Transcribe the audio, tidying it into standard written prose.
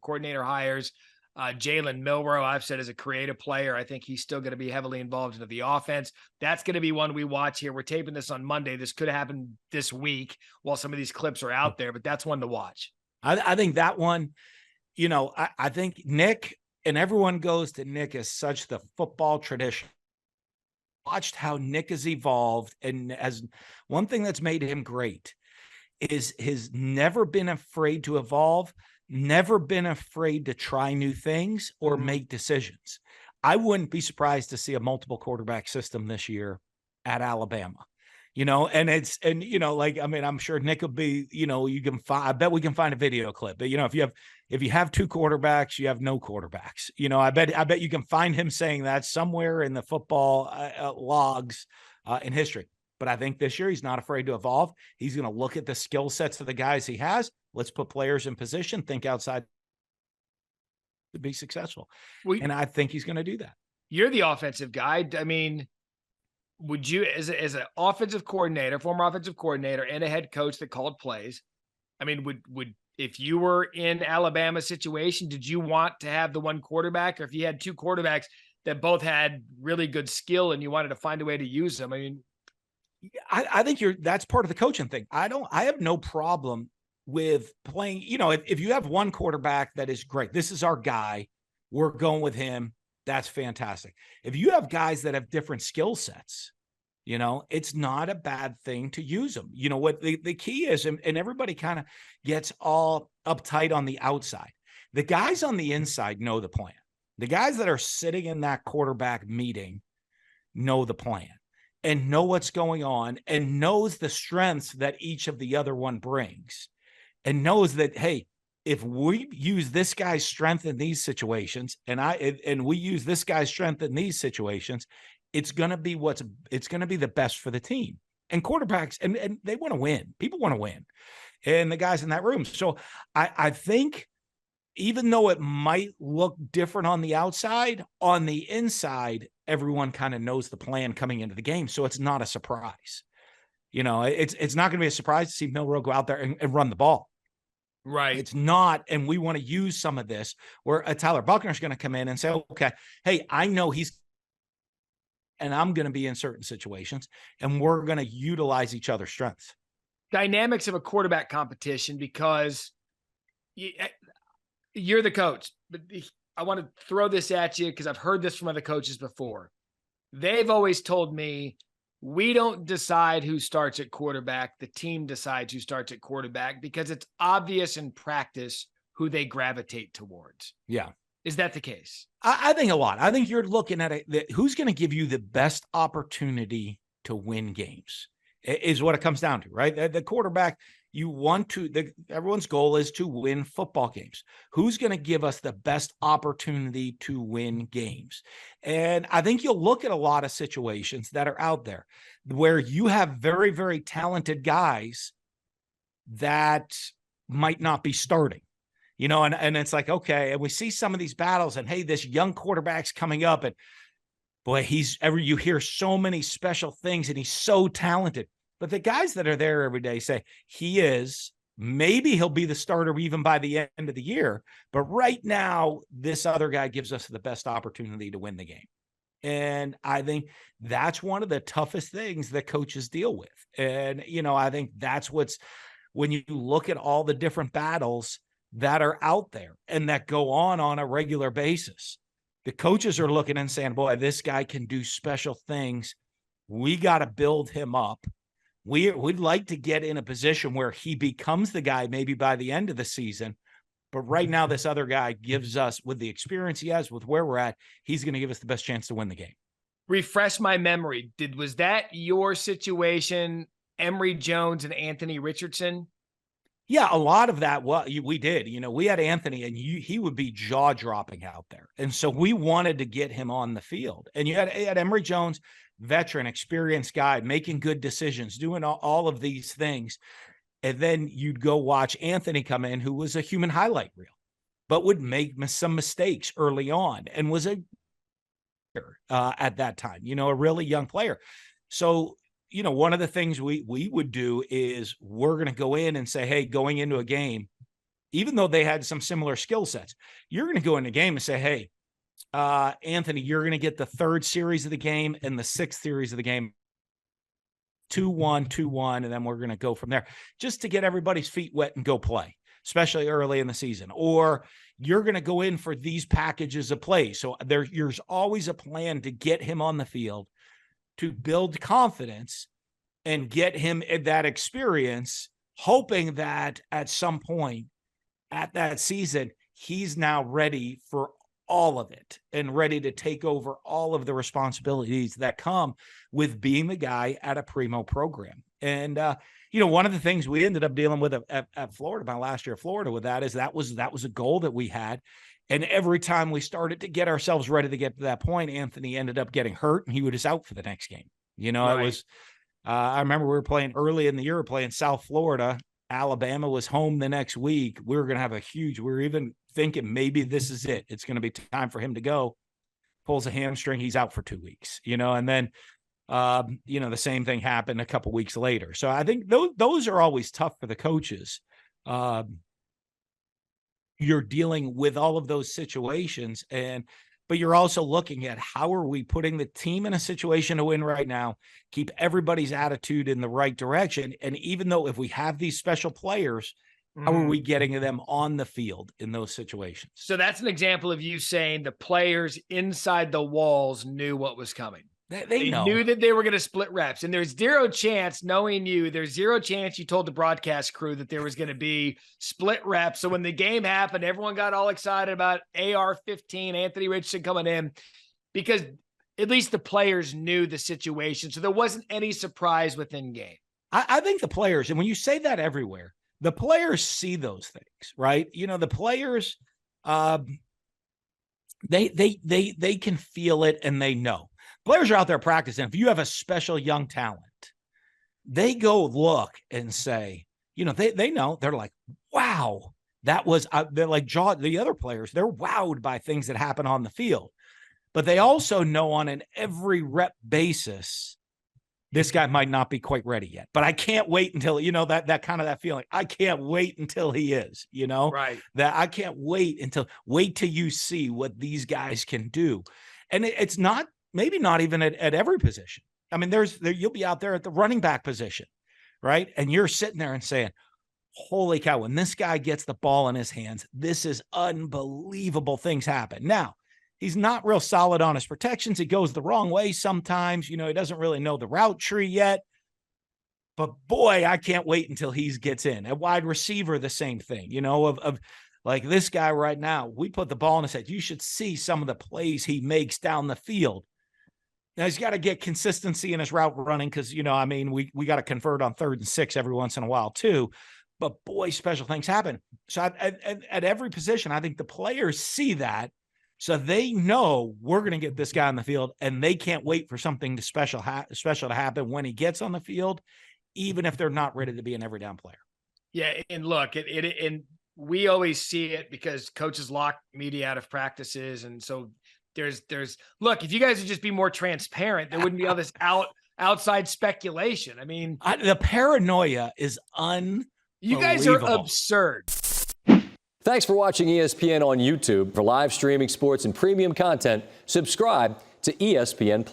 coordinator hires. Jalen Milroe, I've said, is a creative player. I think he's still going to be heavily involved into the offense. That's going to be one we watch here. We're taping this on Monday. This could happen this week while some of these clips are out there, but that's one to watch. I think that one, I think Nick, and everyone goes to Nick as such the football tradition. Watched how Nick has evolved, and as one thing that's made him great is he's never been afraid to evolve, never been afraid to try new things or make decisions. I wouldn't be surprised to see a multiple quarterback system this year at Alabama, I'm sure Nick will be, I bet we can find a video clip, but if you have two quarterbacks, you have no quarterbacks. I bet you can find him saying that somewhere in the football logs in history. But I think this year he's not afraid to evolve. He's going to look at the skill sets of the guys he has. Let's put players in position, think outside to be successful. And I think he's going to do that. You're the offensive guy. I mean, would you, as an offensive coordinator, former offensive coordinator, and a head coach that called plays, I mean, would if you were in Alabama's situation, did you want to have the one quarterback, or if you had two quarterbacks that both had really good skill and you wanted to find a way to use them? I mean, I think that's part of the coaching thing. I have no problem with playing, if you have one quarterback that is great, this is our guy, we're going with him. That's fantastic. If you have guys that have different skill sets, it's not a bad thing to use them. What the key is, and everybody kind of gets all uptight on the outside. The guys on the inside know the plan. The guys that are sitting in that quarterback meeting know the plan and know what's going on and knows the strengths that each of the other one brings and knows that, hey, if we use this guy's strength in these situations and we use this guy's strength in these situations, it's going to be the best for the team. And quarterbacks, and they want to win. People want to win. And the guys in that room. So I think even though it might look different on the outside, on the inside, everyone kind of knows the plan coming into the game. So it's not a surprise. It's not going to be a surprise to see Milroe go out there and run the ball. Right. It's not. And we want to use some of this where Tyler Buchner is going to come in and say, okay, hey, I know and I'm going to be in certain situations and we're going to utilize each other's strengths. Dynamics of a quarterback competition, because you're the coach, but I want to throw this at you because I've heard this from other coaches before. They've always told me, we don't decide who starts at quarterback. The team decides who starts at quarterback because it's obvious in practice who they gravitate towards. Yeah. Is that the case? I think a lot. I think you're looking at who's going to give you the best opportunity to win games is what it comes down to, right? The quarterback, everyone's goal is to win football games. Who's going to give us the best opportunity to win games? And I think you'll look at a lot of situations that are out there where you have very, very talented guys that might not be starting, and it's like, okay. And we see some of these battles and, hey, this young quarterback's coming up and boy, you hear so many special things and he's so talented. But the guys that are there every day say maybe he'll be the starter even by the end of the year. But right now, this other guy gives us the best opportunity to win the game. And I think that's one of the toughest things that coaches deal with. And, I think that's when you look at all the different battles that are out there and that go on a regular basis, the coaches are looking and saying, boy, this guy can do special things. We got to build him up. We'd like to get in a position where he becomes the guy maybe by the end of the season. But right now, this other guy gives us, with the experience he has, with where we're at, he's going to give us the best chance to win the game. Refresh my memory. Was that your situation, Emery Jones and Anthony Richardson? Yeah, a lot of that. Well, we did. We had Anthony, and he would be jaw dropping out there, and so we wanted to get him on the field. And you had Emery Jones, veteran, experienced guy, making good decisions, doing all of these things, and then you'd go watch Anthony come in, who was a human highlight reel, but would make some mistakes early on, and was at that time, a really young player. So, one of the things we would do is we're going to go in and say, hey, going into a game, even though they had some similar skill sets. You're going to go in the game and say, hey, Anthony, you're going to get the 3rd series of the game and the 6th series of the game, 2-1, 2-1, and then we're going to go from there just to get everybody's feet wet and go play, especially early in the season. Or you're going to go in for these packages of plays. So there's always a plan to get him on the field, to build confidence and get him that experience, hoping that at some point at that season, he's now ready for all of it and ready to take over all of the responsibilities that come with being the guy at a primo program. And, one of the things we ended up dealing with at Florida, my last year at Florida with that, is that was a goal that we had. And every time we started to get ourselves ready to get to that point, Anthony ended up getting hurt and he was out for the next game. Right. It was, I remember we were playing early in the year, playing South Florida. Alabama was home the next week. We were going to have we were even thinking maybe this is it. It's going to be time for him to go. Pulls a hamstring. He's out for 2 weeks, and then, the same thing happened a couple weeks later. So I think those are always tough for the coaches. You're dealing with all of those situations, but you're also looking at how are we putting the team in a situation to win right now, keep everybody's attitude in the right direction. And even though if we have these special players, how are we getting them on the field in those situations? So that's an example of you saying the players inside the walls knew what was coming. They knew that they were going to split reps, and there's zero chance, knowing you, there's zero chance you told the broadcast crew that there was going to be split reps. So when the game happened, everyone got all excited about AR-15, Anthony Richardson coming in, because at least the players knew the situation. So there wasn't any surprise within game. I think the players, and when you say that everywhere, the players see those things, right? The players, they can feel it and they know. Players are out there practicing. If you have a special young talent, they go look and say, they know. They're like, wow, that was, they're like the other players, they're wowed by things that happen on the field. But they also know on an every rep basis, this guy might not be quite ready yet. But I can't wait until, that kind of that feeling. I can't wait until he is, right. That I can't wait till you see what these guys can do. And it's not, maybe not even at every position. I mean, you'll be out there at the running back position, right? And you're sitting there and saying, holy cow, when this guy gets the ball in his hands, this is unbelievable things happen. Now, he's not real solid on his protections. It goes the wrong way sometimes. He doesn't really know the route tree yet. But boy, I can't wait until he gets in. At wide receiver, the same thing, of like this guy right now, we put the ball in his head. You should see some of the plays he makes down the field. Now, he's got to get consistency in his route running because, we got to convert on 3rd and 6 every once in a while too. But boy, special things happen. So at every position, I think the players see that. So they know we're going to get this guy on the field, and they can't wait for something special to happen when he gets on the field, even if they're not ready to be an every down player. Yeah, and look, and we always see it because coaches lock media out of practices, and so there's look, if you guys would just be more transparent, there wouldn't be all this outside speculation. I mean, the paranoia is unbelievable. You guys are absurd. Thanks for watching ESPN on YouTube. For live streaming sports and premium content, subscribe to ESPN+.